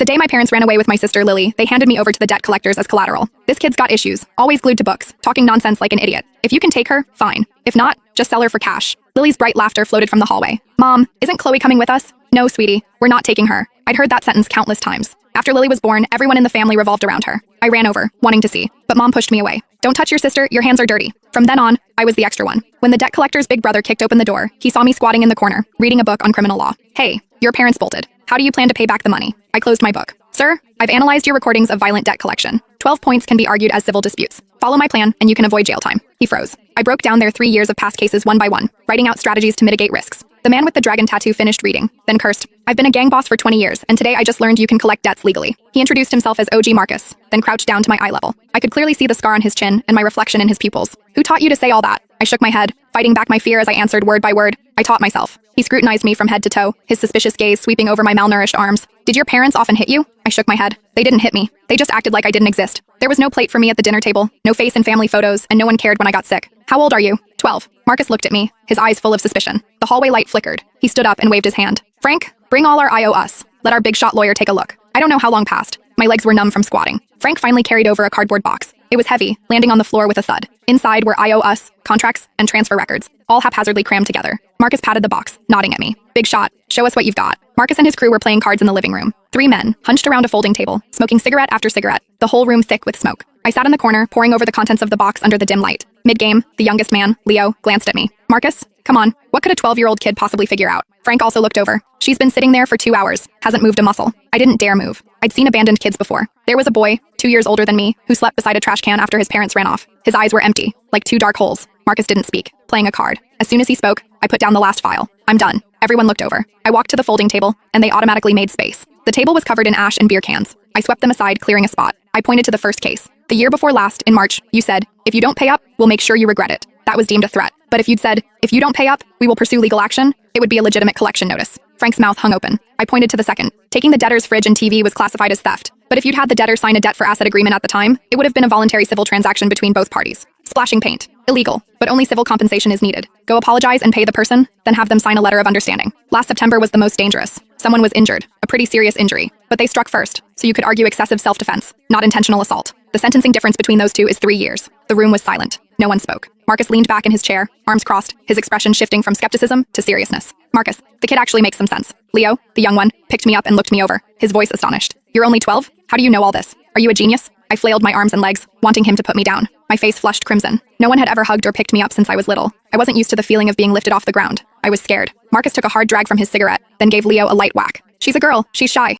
The day my parents ran away with my sister Lily, they handed me over to the debt collectors as collateral. This kid's got issues, always glued to books, talking nonsense like an idiot. If you can take her, fine. If not, just sell her for cash. Lily's bright laughter floated from the hallway. Mom, isn't Chloe coming with us? No, sweetie, we're not taking her. I'd heard that sentence countless times. After Lily was born, everyone in the family revolved around her. I ran over, wanting to see, but Mom pushed me away. Don't touch your sister, your hands are dirty. From then on, I was the extra one. When the debt collector's big brother kicked open the door, he saw me squatting in the corner, reading a book on criminal law. Hey, your parents bolted. How do you plan to pay back the money? I closed my book. Sir, I've analyzed your recordings of violent debt collection. 12 points can be argued as civil disputes. Follow my plan, and you can avoid jail time. He froze. I broke down their 3 years of past cases one by one, writing out strategies to mitigate risks. The man with the dragon tattoo finished reading, then cursed. I've been a gang boss for 20 years, and today I just learned you can collect debts legally. He introduced himself as OG Marcus, then crouched down to my eye level. I could clearly see the scar on his chin and my reflection in his pupils. Who taught you to say all that? I shook my head, fighting back my fear as I answered word by word. I taught myself. He scrutinized me from head to toe, his suspicious gaze sweeping over my malnourished arms. Did your parents often hit you? I shook my head. They didn't hit me. They just acted like I didn't exist. There was no plate for me at the dinner table, no face in family photos, and no one cared when I got sick. How old are you? 12. Marcus looked at me, his eyes full of suspicion. The hallway light flickered. He stood up and waved his hand. Frank, bring all our IO us. Let our big shot lawyer take a look. I don't know how long passed. My legs were numb from squatting. Frank finally carried over a cardboard box. It was heavy, landing on the floor with a thud. Inside were IO us, contracts, and transfer records, all haphazardly crammed together. Marcus patted the box, nodding at me. Big shot, show us what you've got. Marcus and his crew were playing cards in the living room. 3 men, hunched around a folding table, smoking cigarette after cigarette, the whole room thick with smoke. I sat in the corner, poring over the contents of the box under the dim light. Mid-game, the youngest man, Leo, glanced at me. Marcus, come on, what could a 12-year-old kid possibly figure out? Frank also looked over. She's been sitting there for 2 hours, hasn't moved a muscle. I didn't dare move. I'd seen abandoned kids before. There was a boy, 2 years older than me, who slept beside a trash can after his parents ran off. His eyes were empty, like 2 dark holes. Marcus didn't speak, playing a card. As soon as he spoke, I put down the last file. I'm done. Everyone looked over. I walked to the folding table, and they automatically made space. The table was covered in ash and beer cans. I swept them aside, clearing a spot. I pointed to the first case. The year before last, in March, you said, if you don't pay up, we'll make sure you regret it. That was deemed a threat. But if you'd said, if you don't pay up, we will pursue legal action, it would be a legitimate collection notice. Frank's mouth hung open. I pointed to the second. Taking the debtor's fridge and TV was classified as theft. But if you'd had the debtor sign a debt for asset agreement at the time, it would have been a voluntary civil transaction between both parties. Splashing paint. Illegal, but only civil compensation is needed. Go apologize and pay the person, then have them sign a letter of understanding. Last September was the most dangerous. Someone was injured, a pretty serious injury, but they struck first, so you could argue excessive self-defense, not intentional assault. The sentencing difference between those two is 3 years. The room was silent. No one spoke. Marcus leaned back in his chair, arms crossed, his expression shifting from skepticism to seriousness. Marcus, the kid actually makes some sense. Leo, the young one, picked me up and looked me over, his voice astonished. You're only 12? How do you know all this? Are you a genius? I flailed my arms and legs, wanting him to put me down. My face flushed crimson. No one had ever hugged or picked me up since I was little. I wasn't used to the feeling of being lifted off the ground. I was scared. Marcus took a hard drag from his cigarette, then gave Leo a light whack. She's a girl. She's shy.